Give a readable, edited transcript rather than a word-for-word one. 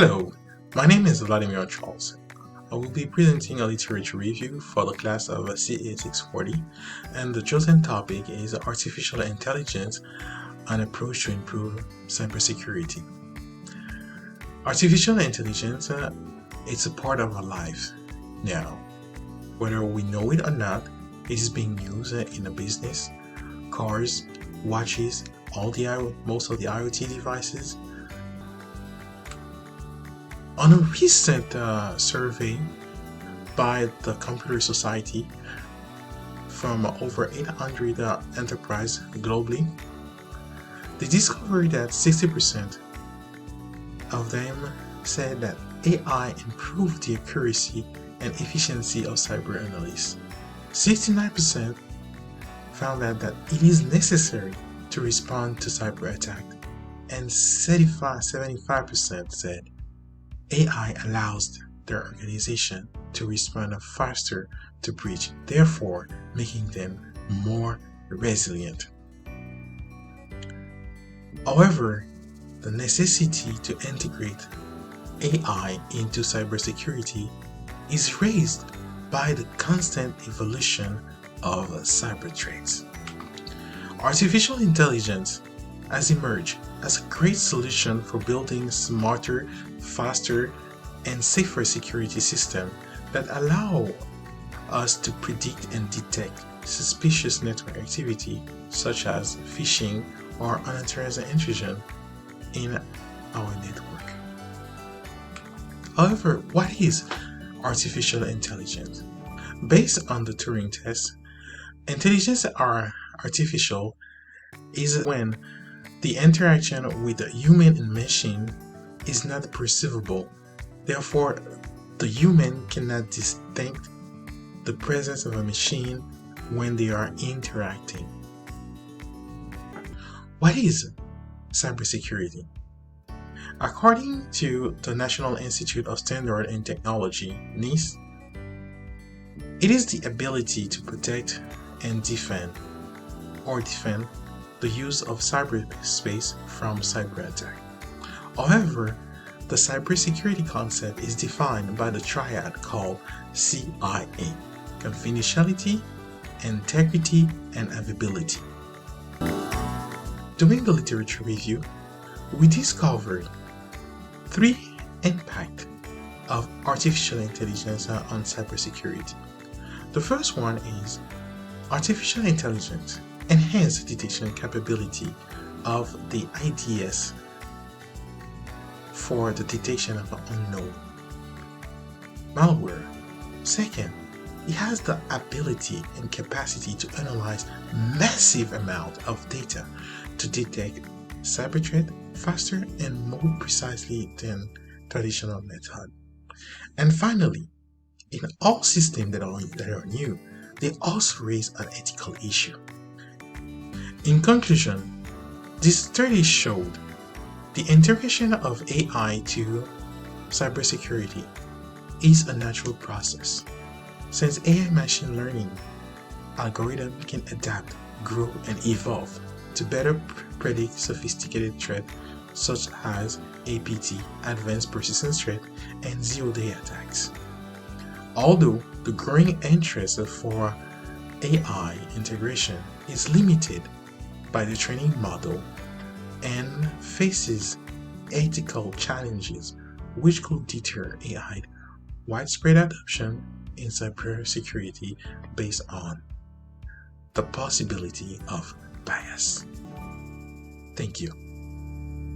Hello, my name is Vladimir Charles. I will be presenting a literature review for the class of CA640, and the chosen topic is Artificial Intelligence, an approach to improve cybersecurity. Artificial intelligence is a part of our life now. Whether we know it or not, it is being used in a business, cars, watches, most of the IoT devices. On a recent survey by the Computer Society from over 800 enterprises globally, they discovered that 60% of them said that AI improved the accuracy and efficiency of cyber analysis. 69% found that it is necessary to respond to cyber attack, and 75% said AI allows their organization to respond faster to breach, therefore making them more resilient. However, the necessity to integrate AI into cybersecurity is raised by the constant evolution of cyber threats. Artificial intelligence has emerged as a great solution for building smarter, faster, and safer security systems that allow us to predict and detect suspicious network activity such as phishing or unauthorized intrusion in our network. However, what is artificial intelligence? Based on the Turing test, intelligence are artificial is when the interaction with the human and machine is not perceivable. Therefore, the human cannot distinct the presence of a machine when they are interacting. What is cybersecurity? According to the National Institute of Standards and Technology, NIST, it is the ability to protect and defend the use of cyberspace from cyber attack. However, the cybersecurity concept is defined by the triad called CIA: confidentiality, integrity, and availability. During the literature review, we discovered 3 impacts of artificial intelligence on cybersecurity. The first one is artificial intelligence enhance detection capability of the IDS for the detection of unknown malware. Second, it has the ability and capacity to analyze massive amount of data to detect cyber threat faster and more precisely than traditional method. And finally, in all systems that are new, they also raise an ethical issue. In conclusion, this study showed the integration of AI to cybersecurity is a natural process, since AI machine learning algorithms can adapt, grow, and evolve to better predict sophisticated threats such as APT, Advanced Persistent Threat, and zero-day attacks. Although the growing interest for AI integration is limited by the training model and faces ethical challenges which could deter AI widespread adoption in cybersecurity based on the possibility of bias. Thank you.